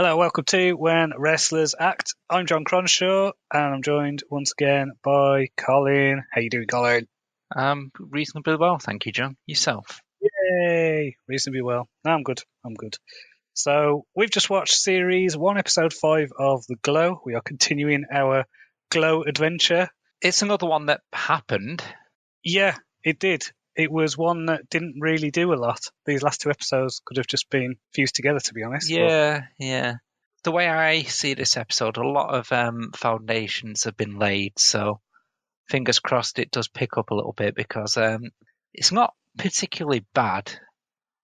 Hello, welcome to When Wrestlers Act. I'm John Cronshaw, and I'm joined once again by Colin. How you doing, Colin? Reasonably well, thank you, John. Yourself? Yay! Reasonably well. No, I'm good. I'm good. So, we've just watched Series 1, Episode 5 of The Glow. We are continuing our Glow adventure. It's another one that happened. Yeah, it did. It was one that didn't really do a lot. These last two episodes could have just been fused together, to be honest. Yeah. The way I see this episode, a lot of foundations have been laid, so fingers crossed it does pick up a little bit because it's not particularly bad,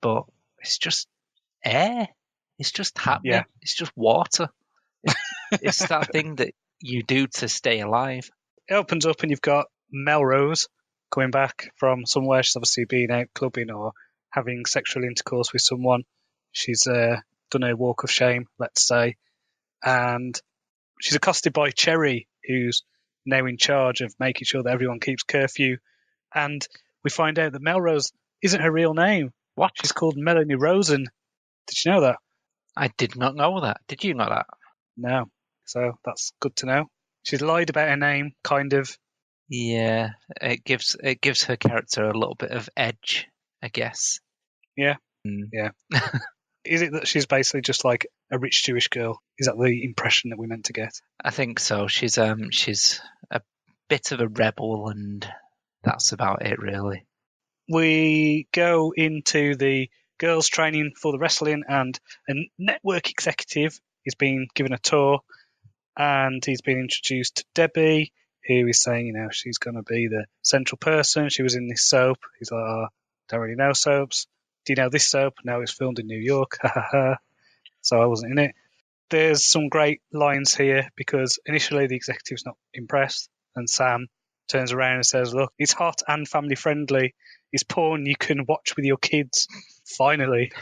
but it's just air. It's just happening. Yeah. It's just water. It's that thing that you do to stay alive. It opens up and you've got Melrose coming back from somewhere. She's obviously been out clubbing or having sexual intercourse with someone. She's done a walk of shame, let's say. And she's accosted by Cherry, who's now in charge of making sure that everyone keeps curfew. And we find out that Melrose isn't her real name. What? She's called Melanie Rosen. Did you know that? I did not know that. Did you know that? No. So that's good to know. She's lied about her name, kind of. Yeah, it gives her character a little bit of edge, I guess. Yeah. Mm. Yeah. Is it that she's basically just like a rich Jewish girl? Is that the impression that we're meant to get? I think so. She's a bit of a rebel, and that's about it, really. We go into the girls' training for the wrestling, and a network executive is being given a tour, and he's been introduced to Debbie, who is saying, she's going to be the central person. She was in this soap. He's like, oh, don't really know soaps. Do you know this soap? No, it's filmed in New York. So I wasn't in it. There's some great lines here because initially the executive's not impressed, and Sam turns around and says, look, it's hot and family friendly. It's porn you can watch with your kids. Finally.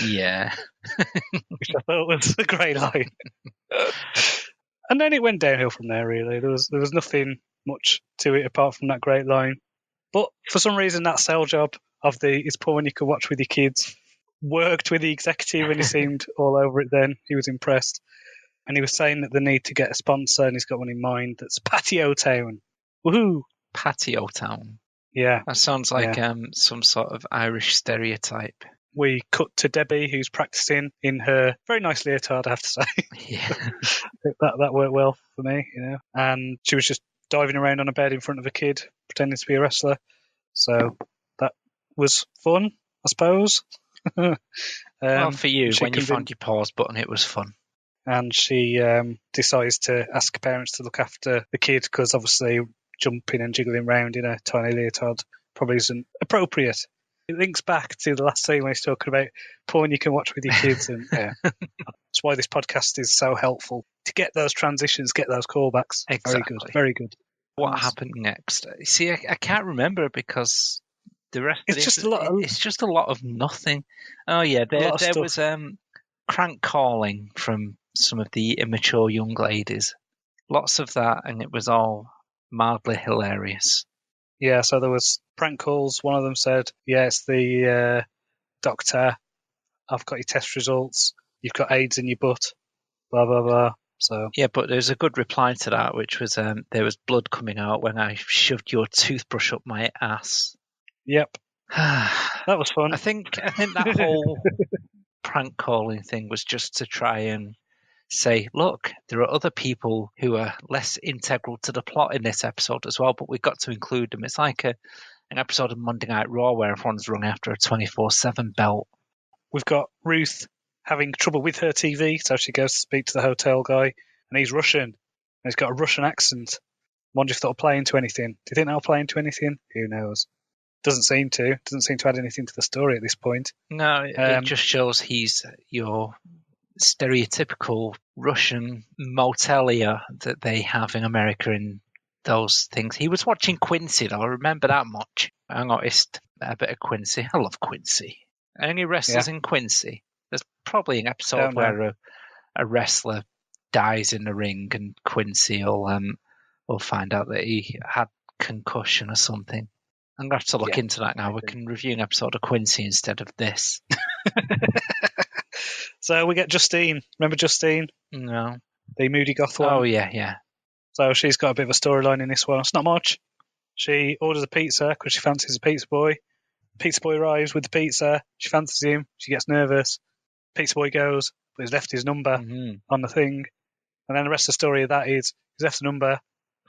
Yeah. Which I thought was a great line. And then it went downhill from there, really. There was nothing much to it apart from that great line. But for some reason, that sell job of the it's porn you can watch with your kids worked with the executive, and he seemed all over it then. He was impressed. And he was saying that they need to get a sponsor, and he's got one in mind. That's Patio Town. Woohoo! Patio Town. Yeah. That sounds like some sort of Irish stereotype. We cut to Debbie, who's practicing in her very nice leotard, I have to say. Yeah. that worked well for me, And she was just diving around on a bed in front of a kid, pretending to be a wrestler. So that was fun, I suppose. Well, for you, when you found your pause button, it was fun. And she decides to ask her parents to look after the kid because obviously jumping and jiggling around in a tiny leotard probably isn't appropriate. It links back to the last scene when he's talking about porn you can watch with your kids. And that's why this podcast is so helpful, to get those transitions, get those callbacks. Exactly. Very good. What happened next? See, I can't remember because the rest of it's just a lot of nothing. Oh yeah, there was crank calling from some of the immature young ladies. Lots of that, and it was all mildly hilarious. Yeah, so there was prank calls. One of them said, it's the doctor. I've got your test results. You've got AIDS in your butt. Blah, blah, blah. So yeah, but there's a good reply to that, which was there was blood coming out when I shoved your toothbrush up my ass. Yep. That was fun. I think that whole prank calling thing was just to try and say, look, there are other people who are less integral to the plot in this episode as well, but we've got to include them. It's like an episode of Monday Night Raw where everyone's running after a 24/7 belt. We've got Ruth having trouble with her TV, so she goes to speak to the hotel guy, and he's Russian, and he's got a Russian accent. Wonder if that'll play into anything. Do you think that'll play into anything? Who knows? Doesn't seem to add anything to the story at this point. No, it just shows he's your stereotypical Russian motelier that they have in America in those things. He was watching Quincy, though. I remember that much. I noticed a bit of Quincy. I love Quincy. Any wrestlers in Quincy? There's probably an episode where a wrestler dies in the ring, and Quincy will find out that he had concussion or something. I'm going to have to look into that now. We can review an episode of Quincy instead of this. So we get Justine. Remember Justine, No. the moody goth one? Oh, yeah. So she's got a bit of a storyline in this one. It's not much. She orders a pizza because she fancies a pizza boy. Pizza boy arrives with the pizza. She fancies him. She gets nervous. Pizza boy goes, but he's left his number Mm-hmm. on the thing. And then the rest of the story of that is he's left the number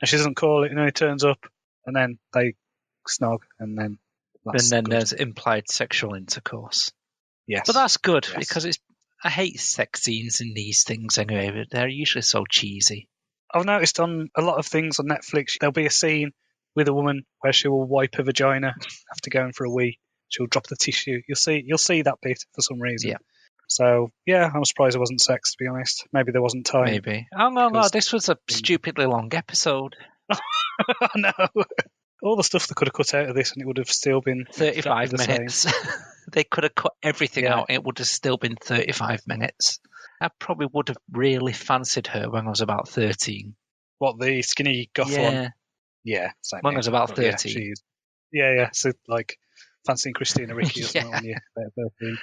and she doesn't call it, and then he turns up and then they snog and then that's And then good. there's implied sexual intercourse. Yes. But that's good Yes. because I hate sex scenes in these things anyway, but they're usually so cheesy. I've noticed on a lot of things on Netflix, there'll be a scene with a woman where she will wipe her vagina after going for a wee. She'll drop the tissue. You'll see that bit for some reason. Yeah. So yeah, I'm surprised it wasn't sex, to be honest. Maybe there wasn't time. Maybe. Oh no, because- this was a stupidly long episode. No. All the stuff they could have cut out of this and it would have still been 35 exactly the minutes. They could have cut everything Yeah. out. It would have still been 35 minutes. I probably would have really fancied her when I was about 13. What, the skinny goth one? Yeah. Yeah, same When I here. was about But yeah, 13. she's- yeah. So like fancying Christina Ricci or something Yeah. when you're about 13.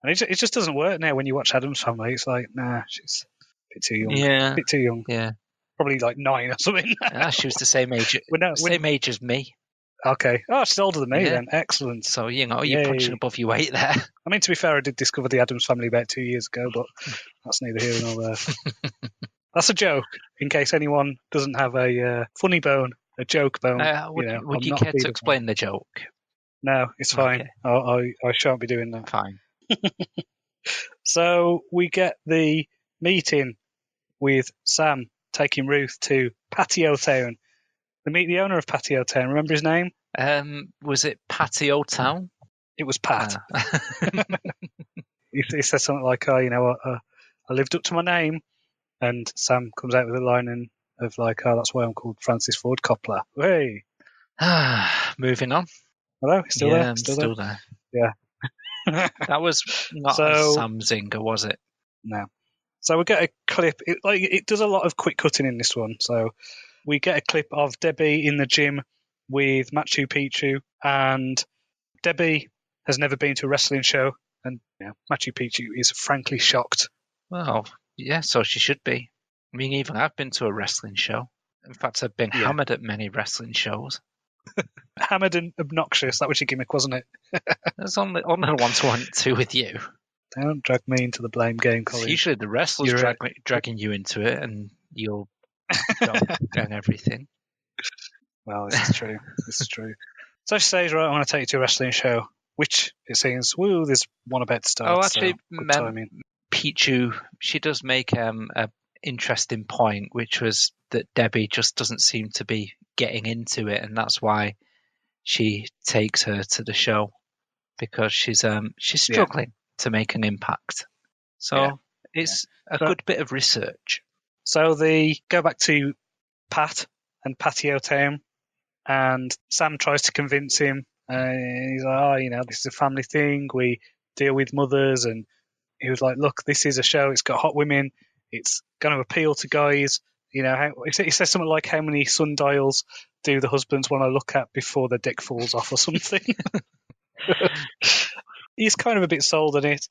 And it just doesn't work now when you watch Addams Family. It's like, nah, she's a bit too young. Yeah. A bit too young. Yeah. Probably like 9 or something. She was the same age. Same age as me. Okay. Oh, she's older than me Yeah. then. Excellent. So, you're Yay. punching above your weight there. I mean, to be fair, I did discover the Addams Family about 2 years ago, but that's neither here nor there. That's a joke, in case anyone doesn't have a funny bone, a joke bone. Would I'm you not care to feeding explain the joke? No, it's fine. Okay. I shan't be doing that. Fine. So we get the meeting with Sam taking Ruth to Patio Town. They meet the owner of Patio Town. Remember his name? Was it Patio Town? It was Pat. Ah. He said something like, I lived up to my name. And Sam comes out with a line of like, oh, that's why I'm called Francis Ford Coppola. Hey. Moving on. Hello? Still yeah, there? I'm still there. Yeah. That was not So- a Sam Zinger, was it? No. So we get a clip. It does a lot of quick cutting in this one. So we get a clip of Debbie in the gym with Machu Picchu, and Debbie has never been to a wrestling show, and Machu Picchu is frankly shocked. Well, yeah, so she should be. I mean, even I've been to a wrestling show. In fact, I've been Yeah. hammered at many wrestling shows. Hammered and obnoxious. That was your gimmick, wasn't it? There's only the ones who went to with you. Don't drag me into the blame game, It's Colin. usually the wrestlers You're dragging you into it, and you'll go and everything. Well, this is true. This is true. So she says, right, I want to take you to a wrestling show, which it seems, woo, there's one about to start. Oh, actually, so good timing. Pichu, she does make a interesting point, which was that Debbie just doesn't seem to be getting into it, and that's why she takes her to the show, because she's struggling to make an impact. So Yeah. it's a So- good bit of research. So they go back to Pat and Patio Town, and Sam tries to convince him. He's like, this is a family thing. We deal with mothers. And he was like, look, this is a show. It's got hot women. It's going to appeal to guys. He says something like, how many sundials do the husbands want to look at before the dick falls off or something? He's kind of a bit sold on it.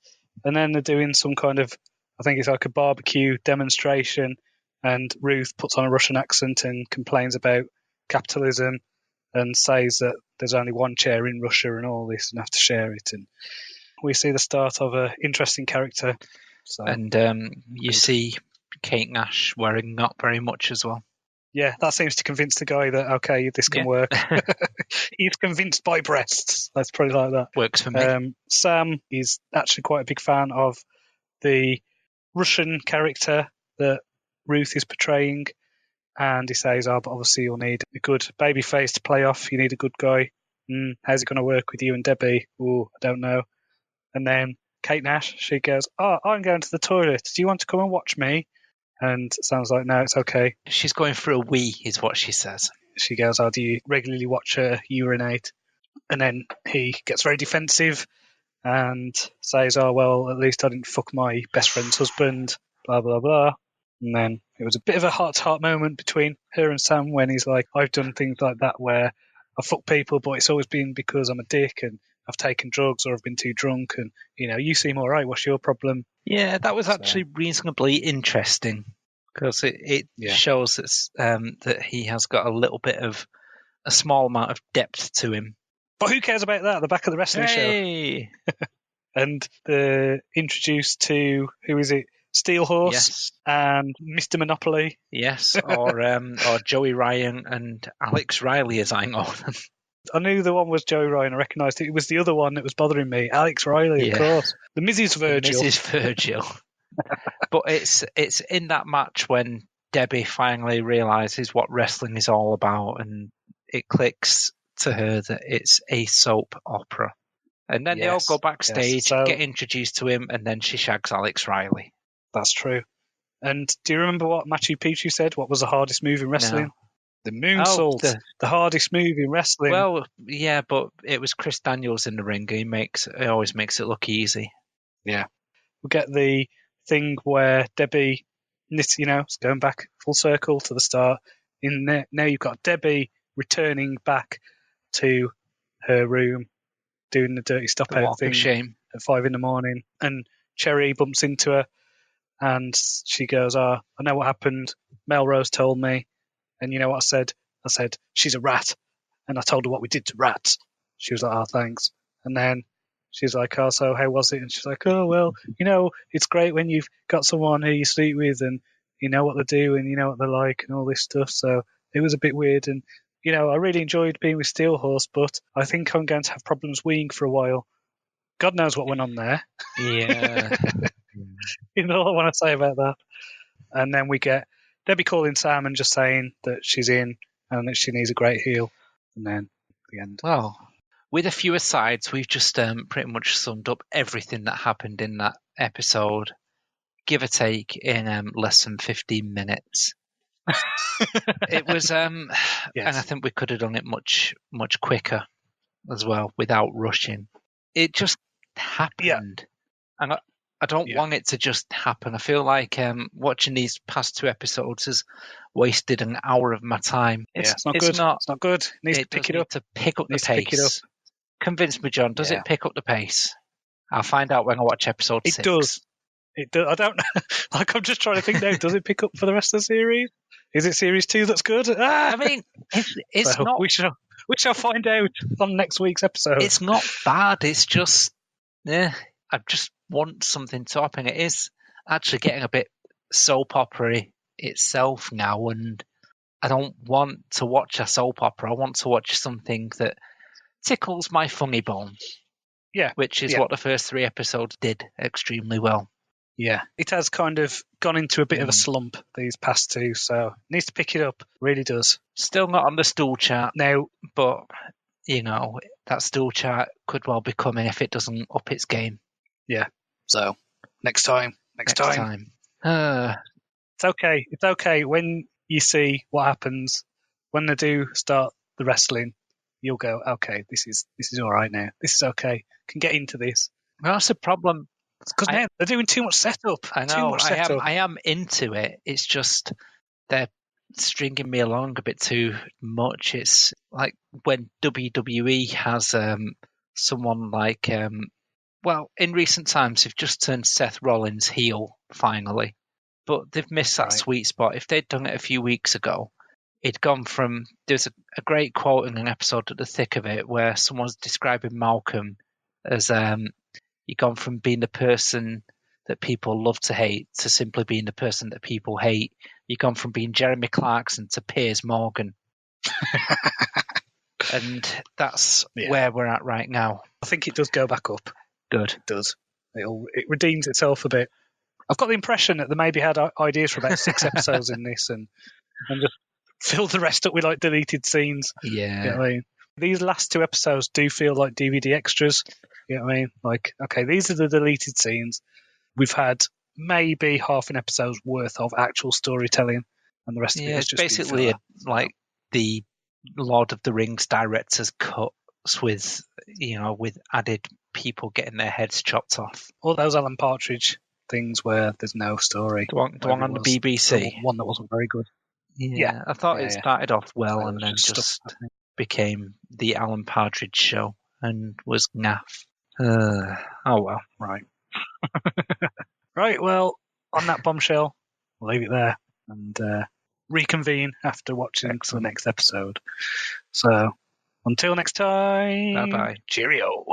And then they're doing some kind of, I think it's like a barbecue demonstration, and Ruth puts on a Russian accent and complains about capitalism and says that there's only one chair in Russia and all this and have to share it. And we see the start of an interesting character. So And you see Kate Nash wearing not very much as well. yeah, that seems to convince the guy that, okay, this can Yeah. work. He's convinced by breasts. Let's put it like that. Works for me. Sam is actually quite a big fan of the Russian character that Ruth is portraying, and he says, but obviously you'll need a good baby face to play off. You need a good guy. How's it going to work with you and Debbie? Oh, I don't know. And then Kate Nash, she goes, I'm going to the toilet. Do you want to come and watch me? And Sam's like, no, it's okay. She's going for a wee, is what she says. She goes, do you regularly watch her urinate? And then he gets very defensive and says, well, at least I didn't fuck my best friend's husband, blah, blah, blah. And then it was a bit of a heart-to-heart moment between her and Sam when he's like, I've done things like that where I fuck people, but it's always been because I'm a dick and I've taken drugs or I've been too drunk, and, you seem all right. What's your problem? Yeah, that was So- actually reasonably interesting because it Yeah. shows that he has got a small amount of depth to him. But who cares about that? The back of the wrestling show. Hey! And they're introduced to, who is it? Steel Horse Yes, and Mr. Monopoly. yes, or Joey Ryan and Alex Riley, as I know them. I knew the one was Joey Ryan. I recognised it. It was the other one that was bothering me. Alex Riley, Yeah. of course. The Mrs. Virgil. Mrs. Virgil. But it's in that match when Debbie finally realizes what wrestling is all about, and it clicks to her that it's a soap opera. And then they all Yes, go backstage, yes. So- get introduced to him, and then she shags Alex Riley. That's true. And do you remember what Machu Picchu said? What was the hardest move in wrestling? No. The moonsault. The hardest move in wrestling. Well, yeah, but it was Chris Daniels in the ring. He always makes it look easy. Yeah. We'll get the thing where Debbie, it's going back full circle to the start. Now you've got Debbie returning back to her room, doing the dirty stop The out walk thing of shame. at 5 a.m, and Cherry bumps into her, and she goes, I know what happened. Melrose told me, and you know what I said? I said, she's a rat, and I told her what we did to rats. She was like, oh, thanks. And then she's like, oh, so how was it? And she's like, oh, well, it's great when you've got someone who you sleep with and you know what they do and you know what they're like and all this stuff. So it was a bit weird. And, I really enjoyed being with Steel Horse, but I think I'm going to have problems weeing for a while. God knows what went on there. Yeah. All I want to say about that. And then we get Debbie calling Sam and just saying that she's in and that she needs a great heel. And then the end. Well, with a few asides, we've just pretty much summed up everything that happened in that episode, give or take, in less than 15 minutes. It was, Yes. and I think we could have done it much, much quicker as well without rushing. It just happened. And I don't want it to just happen. I feel like watching these past two episodes has wasted an hour of my time. It's not good. It's not good. It needs to pick it up. To pick up the pace. Convince me, John. Does it pick up the pace? I'll find out when I watch episode 6. It does. It does. I don't know. I'm just trying to think now. Does it pick up for the rest of the series? Is it series 2 that's good? I mean, it's so not. We shall find out on next week's episode. It's not bad. It's just, I just want something topping. It is actually getting a bit soap opera itself now, and I don't want to watch a soap opera. I want to watch something that tickles my funny bone. Yeah. Which is what the first 3 episodes did extremely well. Yeah. It has kind of gone into a bit of a slump these past 2, so it needs to pick it up. Really does. Still not on the stool chart now, but that stool chart could well be coming if it doesn't up its game. Yeah. So next time. It's okay. It's okay when you see what happens when they do start the wrestling. You'll go, okay, this is all right now. This is okay. Can get into this. Well, that's the problem. Because now they're doing too much setup. I know. I am into it. It's just they're stringing me along a bit too much. It's like when WWE has someone like in recent times they've just turned Seth Rollins heel finally, but they've missed that sweet spot. If they'd done it a few weeks ago, it'd gone from there's a great quote in an episode at the thick of it where someone's describing Malcolm as you've gone from being the person that people love to hate to simply being the person that people hate. You've gone from being Jeremy Clarkson to Piers Morgan. And that's where we're at right now. I think it does go back up. Good. It does. It redeems itself a bit. I've got the impression that they maybe had ideas for about 6 episodes in this and just filled the rest up with like deleted scenes. Yeah. You know what I mean? These last 2 episodes do feel like DVD extras. You know what I mean? Like, okay, these are the deleted scenes. We've had maybe half an episode's worth of actual storytelling, and the rest of it is just basically like the Lord of the Rings director's cuts with added people getting their heads chopped off. All those Alan Partridge things where there's no story. The one on the BBC. The one that wasn't very good. Yeah. I thought it started off well and then just became the Alan Partridge show and was naff. Oh well. Right. Right, well, on that bombshell, we'll leave it there and reconvene after watching the next episode. So, until next time, Bye-bye. Cheerio.